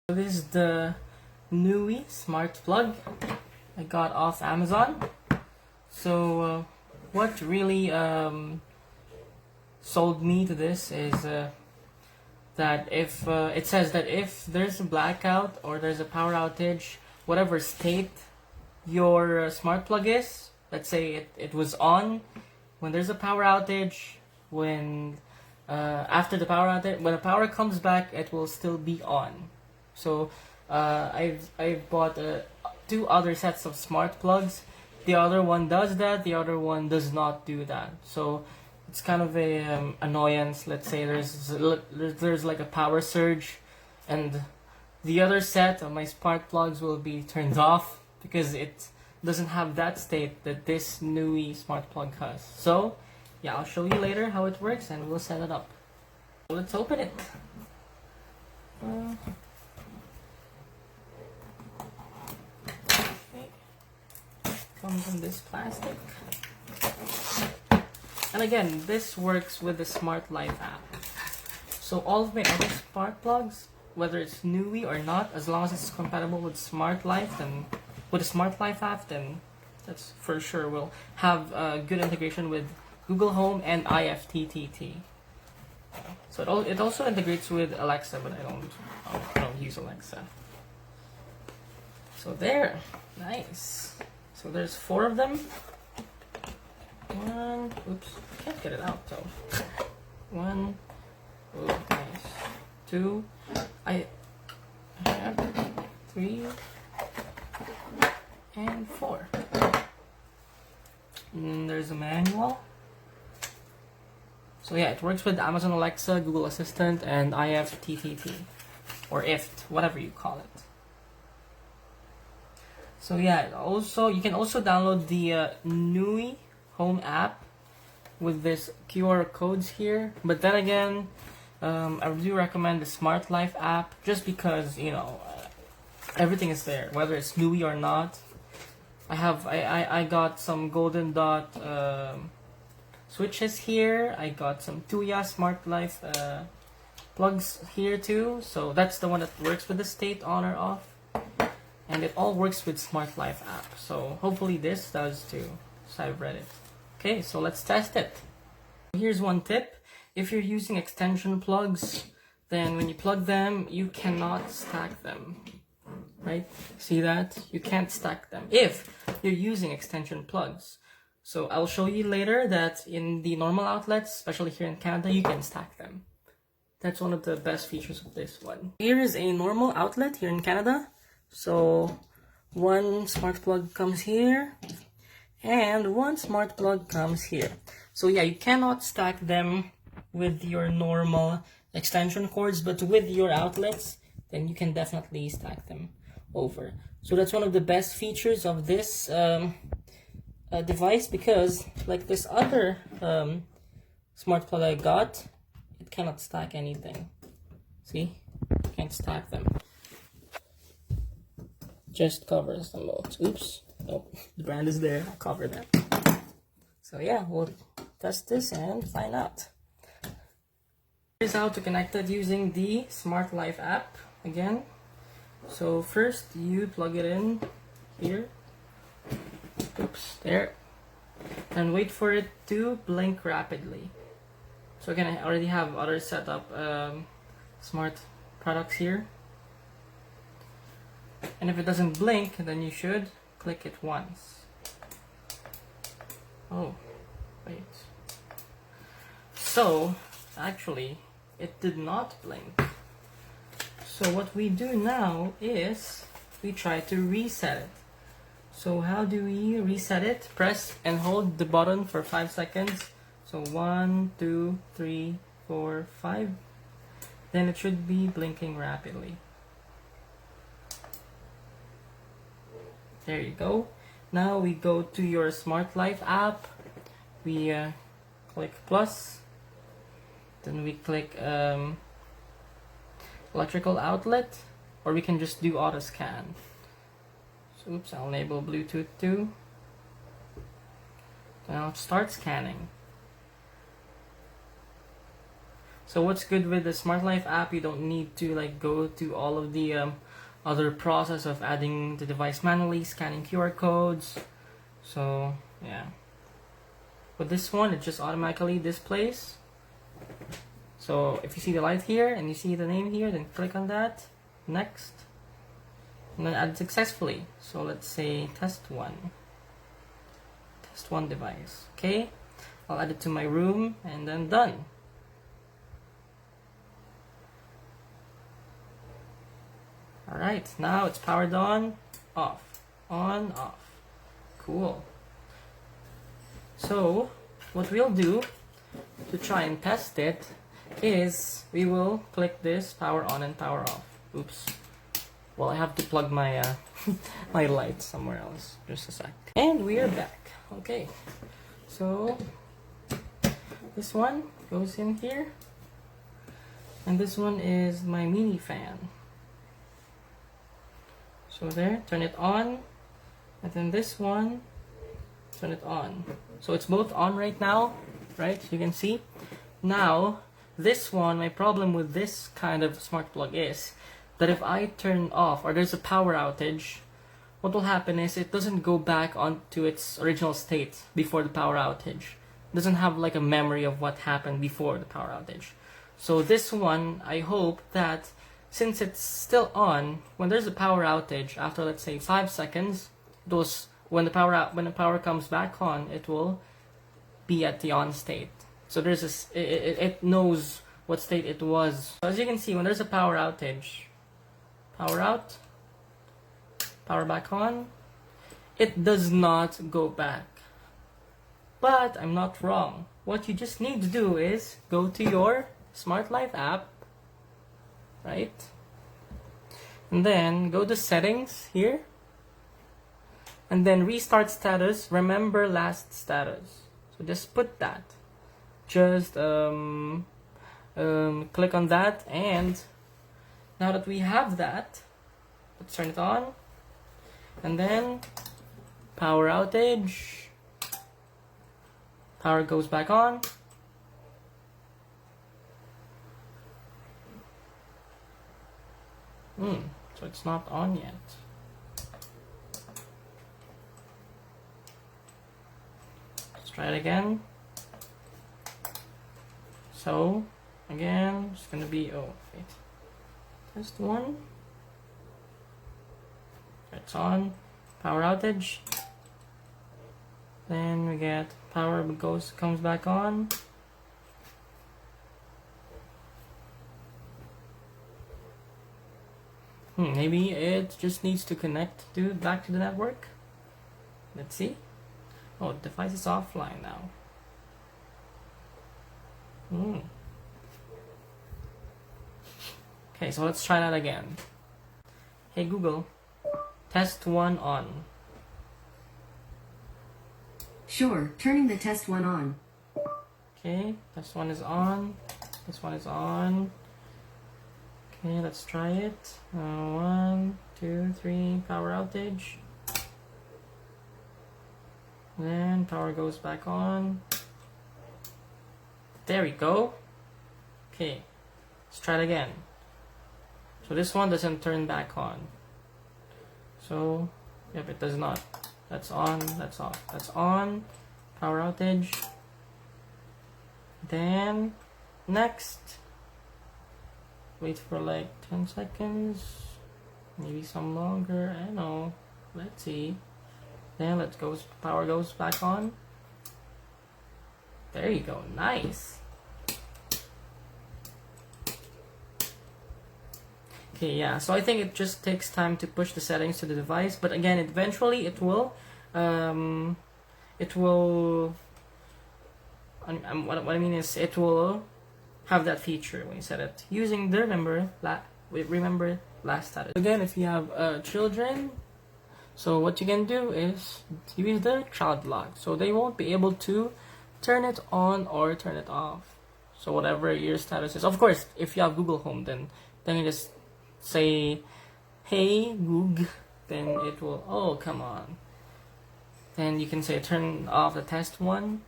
This is the Nooie Smart Plug I got off Amazon. So what really sold me to this is that if it says that if there's a blackout or there's a power outage, whatever state your smart plug is, let's say it was on when there's a power outage, when after the power outage, when the power comes back, it will still be on. So I've bought two other sets of smart plugs. The other one does that. The other one does not do that. So it's kind of a annoyance. Let's say there's like a power surge, and the other set of my smart plugs will be turned off because it doesn't have that state that this Nooie smart plug has. So yeah, I'll show you later how it works and we'll set it up. Let's open it. Comes in this plastic. And again, this works with the Smart Life app. So all of my other smart plugs, whether it's Nooie or not, as long as it's compatible with Smart Life, then with the Smart Life app, then that's for sure will have good integration with Google Home and IFTTT. So it also integrates with Alexa, but I don't use Alexa. So there, nice. So there's 4 of them. One, oops, can't get it out though. One, oh nice. 2, I have 3, and 4. And there's a manual. So yeah, it works with Amazon Alexa, Google Assistant, and IFTTT, or IFT, whatever you call it. So yeah, also you can also download the Nooie Home app with this QR codes here. But then again, I do recommend the Smart Life app just because everything is there, whether it's Nooie or not. I got some Golden Dot switches here. I got some Tuya Smart Life plugs here too. So that's the one that works with the state on or off. And it all works with Smart Life app. So hopefully this does too. So I've read it. Okay, so let's test it. Here's one tip. If you're using extension plugs, then when you plug them, you cannot stack them. Right? See that? You can't stack them if you're using extension plugs. So I'll show you later that in the normal outlets, especially here in Canada, you can stack them. That's one of the best features of this one. Here is a normal outlet here in Canada. So one smart plug comes here and one smart plug comes here. So yeah, you cannot stack them with your normal extension cords, but with your outlets, then you can definitely stack them over. So that's one of the best features of this device, because like this other smart plug I got, it cannot stack anything. See? You can't stack them. Just covers the modes. Oops. Nope. The brand is there. I'll cover that. So yeah, we'll test this and find out. Here's how to connect it using the Smart Life app again. So first you plug it in here. Oops, there. And wait for it to blink rapidly. So again, I already have other setup smart products here. And if it doesn't blink, then you should click it once. Oh, wait. So, actually, it did not blink. So what we do now is we try to reset it. So how do we reset it? Press and hold the button for 5 seconds. So 1, 2, 3, 4, 5. Then it should be blinking rapidly. There you go. Now we go to your Smart Life app. We click plus. Then we click electrical outlet, or we can just do auto scan. So, oops, I'll enable Bluetooth too. Now start scanning. So what's good with the Smart Life app, you don't need to like go to all of the other process of adding the device manually, scanning QR codes. So yeah, with this one it just automatically displays. So if you see the light here and you see the name here, then click on that, next, and then add successfully. So let's say test one device. Okay, I'll add it to my room and then done. Alright, now it's powered on, off, cool. So what we'll do to try and test it is we will click this power on and power off. Oops. Well, I have to plug my my light somewhere else. Just a sec. And we are back. Okay. So this one goes in here. And this one is my mini fan. So there, turn it on. And then this one, turn it on. So it's both on right now, right? You can see. Now, this one, my problem with this kind of smart plug is that if I turn off or there's a power outage, what will happen is it doesn't go back onto its original state before the power outage. It doesn't have like a memory of what happened before the power outage. So this one, I hope that since it's still on, when there's a power outage, after let's say 5 seconds, when the power comes back on, it will be at the on state. So there's it knows what state it was. So as you can see, when there's a power outage, power out, power back on, it does not go back. But I'm not wrong. What you just need to do is go to your Smart Life app, right? And then go to settings here. And then restart status, remember last status. So just put that. Just click on that, and now that we have that, let's turn it on. And then power outage. Power goes back on. So it's not on yet. Let's try it again. So again, it's gonna be test one. It's on. Power outage. Then we get power comes back on. Maybe it just needs to connect back to the network. Let's see. Oh, the device is offline now. Okay, so let's try that again. Hey Google, test one on. Sure, turning the test one on. Okay, test one is on. This one is on. Okay, let's try it. 1, 2, 3, power outage. Then power goes back on. There we go. Okay, let's try it again. So this one doesn't turn back on. So, yep, it does not. That's on, that's off. That's on, power outage. Then, next. Wait for like 10 seconds. Maybe some longer, I don't know. Let's see. Then power goes back on. There you go, nice. Okay, yeah, so I think it just takes time to push the settings to the device, but again, eventually it will, what I mean is it will have that feature when you set it using the remember last status. Again, if you have children, so what you can do is use the child lock, so they won't be able to turn it on or turn it off. So whatever your status is, of course, if you have Google Home, then you just say, "Hey Goog," then it will. Oh, come on. Then you can say, "Turn off the test one."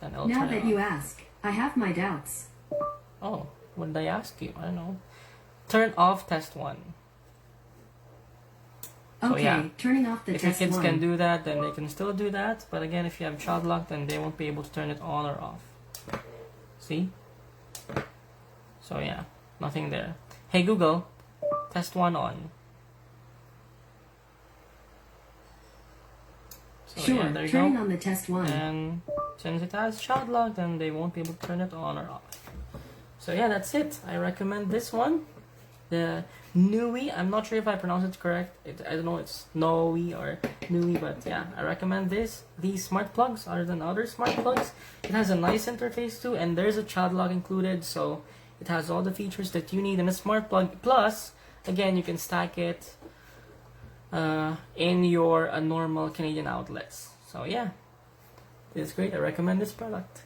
Then it'll now turn that it you off. ask, I have my doubts. Oh, what did I ask you? I don't know. Turn off test 1. So, Okay, yeah. turning off the If your test kids 1. can do that, then they can still do that. But again, if you have child lock, then they won't be able to turn it on or off. See? So yeah, nothing there. Hey Google, test 1 on. So Sure, yeah, there you turning go. on the test 1. And since it has child lock, then they won't be able to turn it on or off. So yeah, that's it. I recommend this one. The Nooie, I'm not sure if I pronounce it correct. I don't know, it's Nooie or Nooie, but yeah, I recommend this. These smart plugs, other than other smart plugs, it has a nice interface too, and there's a child lock included, so it has all the features that you need in a smart plug. Plus, again, you can stack it in your normal Canadian outlets. So yeah, it's great. I recommend this product.